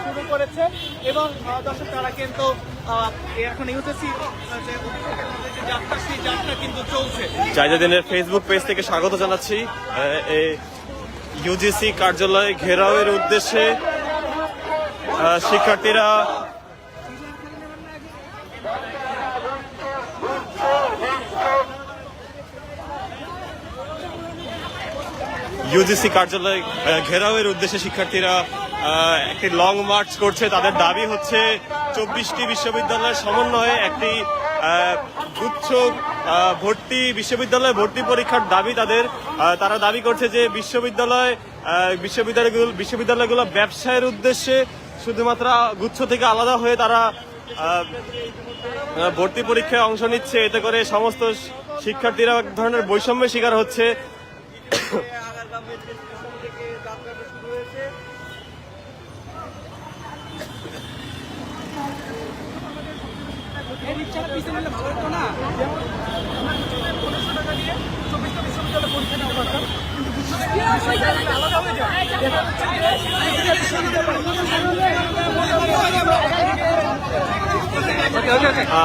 শুরু করেছে এবং দর্শক তারা কিন্তু এখন ইউজিসি যাত্রা সেই যাত্রা কিন্তু চলছে। জায়জাদিনের ফেসবুক পেজ থেকে স্বাগত জানাচ্ছি। ইউজিসি কার্যালয় ঘেরাওয়ের উদ্দেশ্যে শিক্ষার্থীরা ঘেরাওয়ের উদ্দেশ্যে শিক্ষার্থীরা একটি লং মার্চ করছে। তাদের দাবি হচ্ছে 24টি বিশ্ববিদ্যালয়ের সমন্বয়ে একটি গুচ্ছ বিশ্ববিদ্যালয় ভর্তি পরীক্ষার দাবি তাদের। তারা দাবি করছে যে বিশ্ববিদ্যালয়গুলো ব্যবসায়ের উদ্দেশ্যে শুধুমাত্র গুচ্ছ থেকে আলাদা হয়ে তারা ভর্তি পরীক্ষায় অংশ নিচ্ছে। এতে করে সমস্ত শিক্ষার্থীরা এক ধরনের বৈষম্যের শিকার হচ্ছে।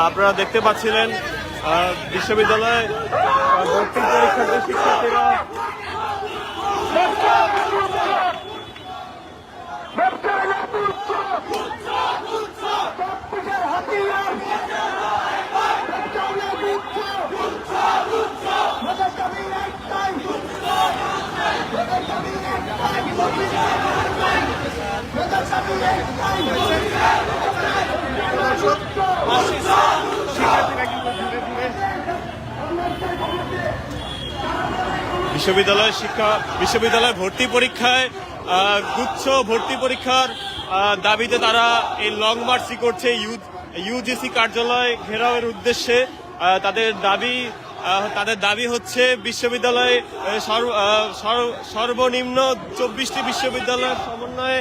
আপনারা দেখতে পাচ্ছিলেন বিশ্ববিদ্যালয় ভর্তি পরীক্ষার্থী শিক্ষার্থীরা বিশ্ববিদ্যালয় ভর্তি পরীক্ষায় গুচ্ছ ভর্তি পরীক্ষার দাবিতে তারা এই লং মার্চই করছে ইউজিসি কার্যালয় ঘেরাওয়ের উদ্দেশ্যে। তাদের দাবি হচ্ছে বিশ্ববিদ্যালয়ে সর্বনিম্ন 24টি বিশ্ববিদ্যালয়ের সমন্বয়ে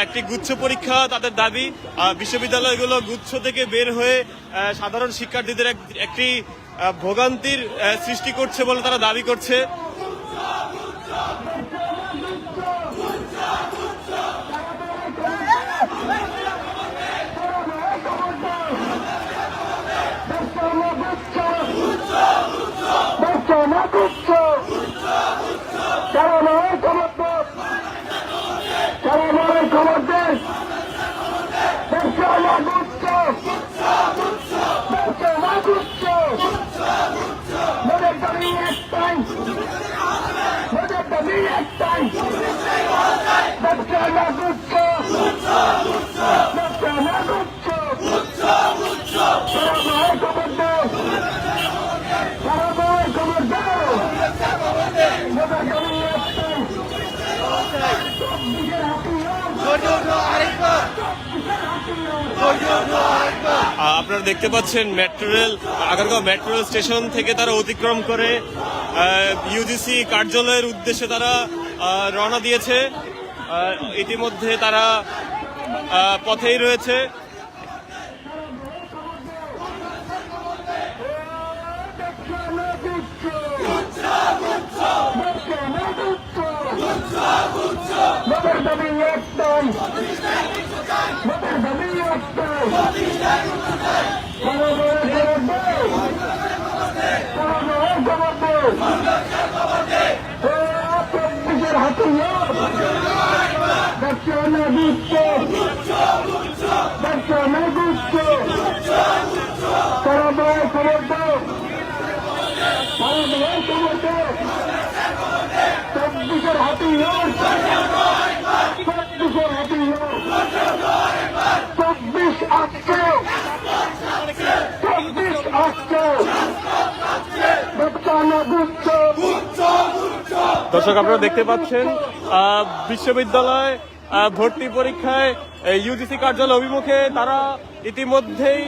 একটি গুচ্ছ পরীক্ষা তাদের দাবি। বিশ্ববিদ্যালয়গুলো গুচ্ছ থেকে বের হয়ে সাধারণ শিক্ষার্থীদের একটি ভোগান্তির সৃষ্টি করছে বলে তারা দাবি করছে। আপনারা দেখতে পাচ্ছেন আগারগাঁও মেট্রো রেল স্টেশন থেকে তারা অতিক্রম করে ইউজিসি কার্যালয়ের উদ্দেশ্যে তারা রওনা দিয়েছে। ইতিমধ্যে তারা পথেই রয়েছে। দর্শক আপনারা দেখতে পাচ্ছেন বিশ্ববিদ্যালয় ভর্তি পরীক্ষায় ইউজিসি কার্যালয় অভিমুখে তারা ইতিমধ্যেই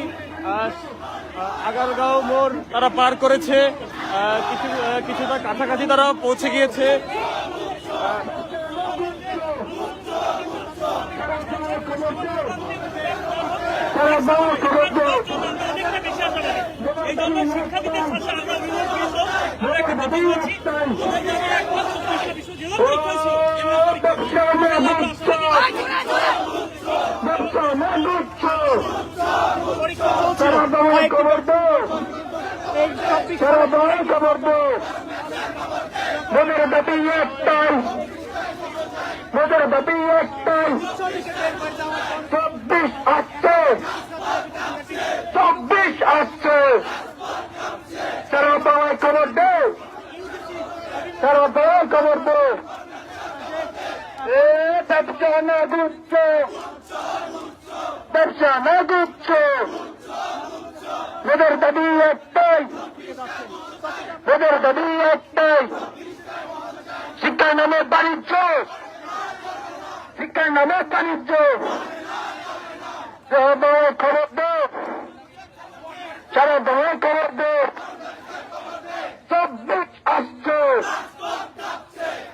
আগারগাঁও মোড় তারা পার করেছে। কিছুটা কাছাকাছি তারা পৌঁছে গিয়েছে। দাবি একটাই, ব্যবসা না গুচ্ছ, ব্যবসা না গুচ্ছ, সারা বাংলায় খবর দো, সারা বাংলায় খবর দো, মোদের দাবি একটাই, মোদের দাবি একটাই, 24 আসছে, 24 আসছে, সারা বাংলায় খবর দো, সারা বাংলায় খবর দো, এ ব্যবসা না গুচ্ছ, ব্যবসা না গুচ্ছ, মোদের দাবি একটাই, মোদের দাবি একটাই, শিক্ষার নামে বাণিজ্য, শিক্ষার নামে বাণিজ্য, সারা বাংলায় খবর দো, সারা বাংলায় খবর দো, 24 আসছে,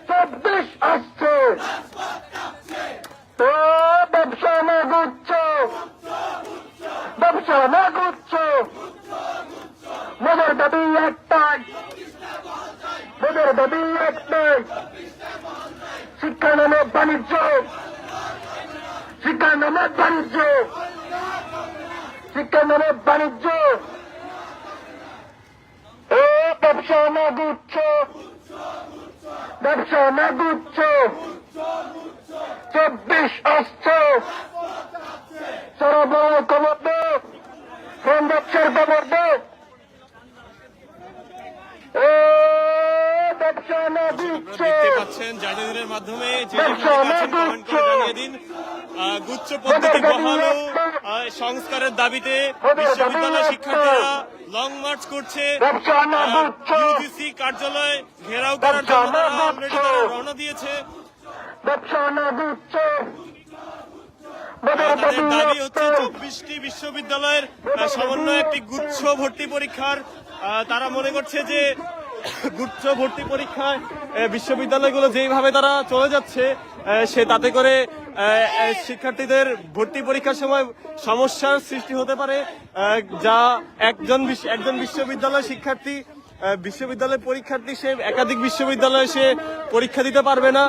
24 আসছে, ও ব্যবসা না গুচ্ছ, ব্যবসা না গুচ্ছ, মোদের দাবি একটাই, মোদের দাবি একটাই, শিক্ষা নামে বাণিজ্য, শিক্ষা নামে বাণিজ্য, শিক্ষা নামে বাণিজ্য, ও ব্যবসা না গুচ্ছ, ব্যবসা না গুচ্ছ, 24 আসছে, সারা বাংলা খবর দো, কোন ব্যবসার খবর দো, ও ব্যবসা না গুচ্ছ, দেখতে পাচ্ছেন জায়জাদিনের মাধ্যমে যে যেখানে আছেন কমেন্ট করে জানিয়ে দিন। গুচ্ছ পদ্ধতি বহাল ও সংস্কারের দাবিতে বিশ্ববিদ্যালয় শিক্ষার্থীরা লং মার্চ করছে। ব্যবসা না গুচ্ছ, ইউজিসি কার্যালয় ঘেরাও করার জন্য তারা অলরেডি তারা রওনা দিয়েছে। ব্যবসা না গুচ্ছ, তাদের দাবি হচ্ছে 24টি বিশ্ববিদ্যালয়ের সমন্বয়ে একটি গুচ্ছ ভর্তি পরীক্ষার। তারা মনে করছে যে গুচ্ছ ভর্তি পরীক্ষায় বিশ্ববিদ্যালয়গুলো যেইভাবে তারা চলে যাচ্ছে সে তাতে করে শিক্ষার্থীদের ভর্তি পরীক্ষার সময় সমস্যার সৃষ্টি হতে পারে, যা একজন বিশ্ববিদ্যালয় শিক্ষার্থী বিশ্ববিদ্যালয় পরীক্ষার্থী সে একাধিক বিশ্ববিদ্যালয়ে সে পরীক্ষা দিতে পারবে না।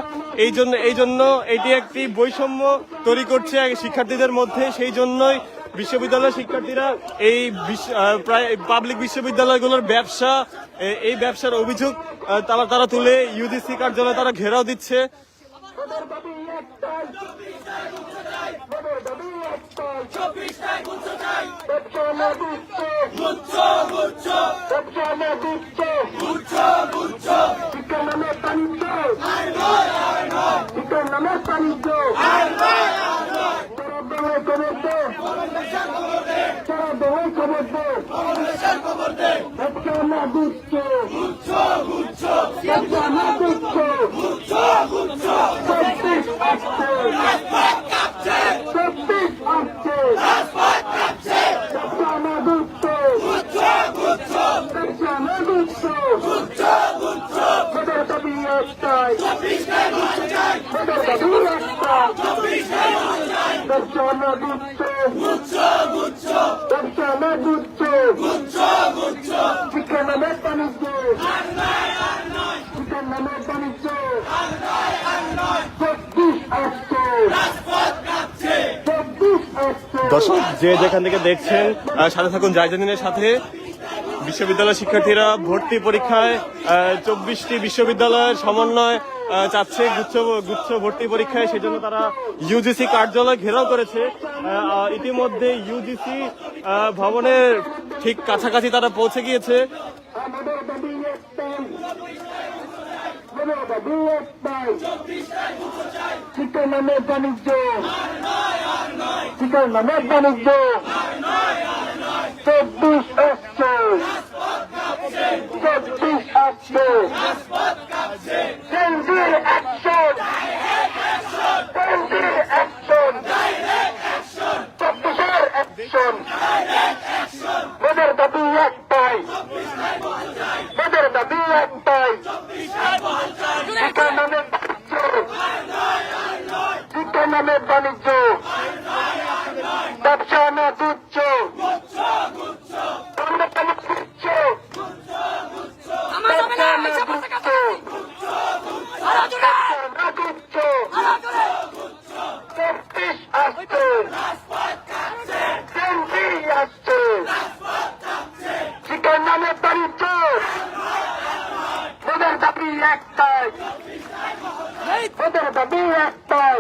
এই জন্য এটি একটি বৈষম্য তৈরি করছে শিক্ষার্থীদের মধ্যে। সেই জন্যই বিশ্ববিদ্যালয় শিক্ষার্থীরা এই প্রায় পাবলিক বিশ্ববিদ্যালয়গুলোর ব্যবসা, এই ব্যবসার অভিযোগ তারা তুলে ইউজিসি কার্যালয়ে তারা ঘেরাও দিচ্ছে। দর্শক যে যেখান থেকে দেখছেন সাথে থাকুন জায়জাদিনের সাথে। বিশ্ববিদ্যালয় শিক্ষার্থীরা ভর্তি পরীক্ষায় 24টি বিশ্ববিদ্যালয়ের সমন্বয় চাচ্ছে গুচ্ছ ভর্তি পরীক্ষায়, সেজন্য তারা ইউজিসি কার্যালয় ঘেরাও করেছে। ইতিমধ্যে ইউজিসি ভবনের ঠিক কাছাকাছি তারা পৌঁছে গিয়েছে। শিক্ষার নামে বাণিজ্য, শিক্ষার নামে বাণিজ্য, 24 আসছে, 24 আসছে, কেন্দ্রের অ্যাকশন, কেন্দ্রের অ্যাকশন, 24 অ্যাকশন, মোদের দাবি একটাই, মোদের দাবি একটাই, শিক্ষার নামে বাণিজ্য, শিক্ষার নামে বাণিজ্য, ব্যবসা না গুচ্ছ, ব্যবসা না ওদের দাবি একটাই, ওদের দাবি একটাই।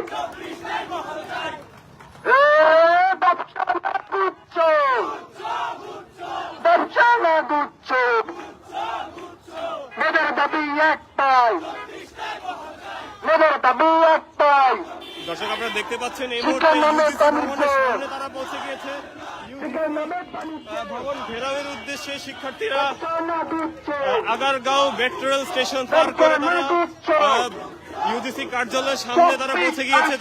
ব্যবসা না গুচ্ছ, ব্যবসা না গুচ্ছ, ওদের দাবি একটাই, ওদের দাবি একটাই। দর্শক আপনারা দেখতে পাচ্ছেন এই মুহূর্তে UGC ভবনের সামনে তারা পৌঁছে গিয়েছে। ভবন ঘেরাওয়ের উদ্দেশ্যে শিক্ষার্থীরা আগারগাঁও মেট্রো স্টেশন পার করে তারা ইউজিসি কার্যালয়ের সামনে তারা পৌঁছে গিয়েছে।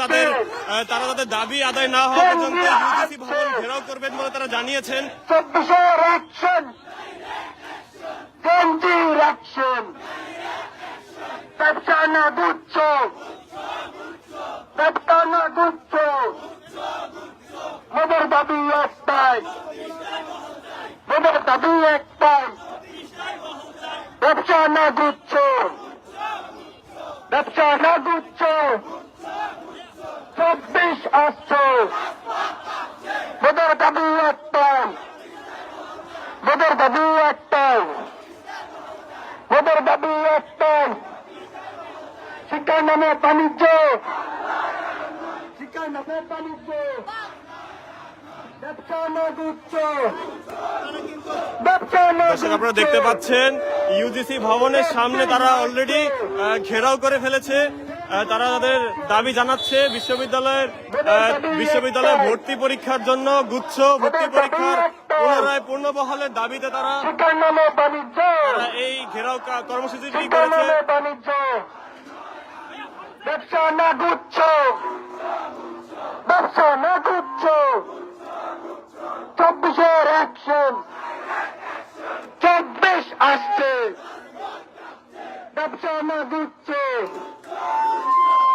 তারা তাদের দাবি আদায় না হওয়া পর্যন্ত ইউজিসি ভবন ঘেরাও করবেন বলে তারা জানিয়েছেন। 24 অ্যাকশন, কেন্দ্রীয় অ্যাকশন, ব্যবসা না গুচ্ছ, ব্যবসা না গুচ্ছ, ওদের দাবি একটাই, ওদের দাবি একটাই। ব্যবসা না গুচ্ছ, ব্যবসা না গুচ্ছ, 24 আসছে, ওদের দাবি একটাই, ওদের দাবি একটাই, ওদের দাবি একটাই। শিক্ষার নামে বাণিজ্য, শিক্ষার নামে বাণিজ্য, ব্যবসা না গুচ্ছ, ব্যবসা না দর্শক আপনারা দেখতে পাচ্ছেন ইউজিসি ভবনের সামনে তারা অলরেডি ঘেরাও করে ফেলেছে। তারা তাদের দাবি জানাচ্ছে বিশ্ববিদ্যালয়ে ভর্তি পরীক্ষার জন্য গুচ্ছ ভর্তি পরীক্ষার পুনরায় পূর্ণবহালের দাবিতে তারা শিক্ষার নামে বাণিজ্য, এই ঘেরাও কর্মসূচিটি শিক্ষার করেছে। নামে বাণিজ্য, ব্যবসা না গুচ্ছ, ব্যবসা না গুচ্ছ, 24 অ্যাকশন, 24 আসছে, ব্যবসা না গুচ্ছ,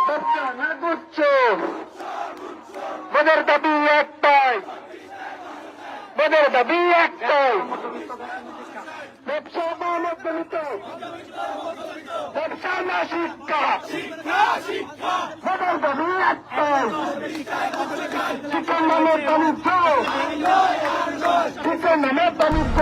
ব্যবসা না গুচ্ছ, ওদের দাবি একটাই, ওদের দাবি একটাই। ব্যবসা মানবজনিত, ব্যবসা না শিক্ষা, ওদের দাবি একটাই। শিক্ষার নামে বাণিজ্য, শিক্ষার নামে বাণিজ্য।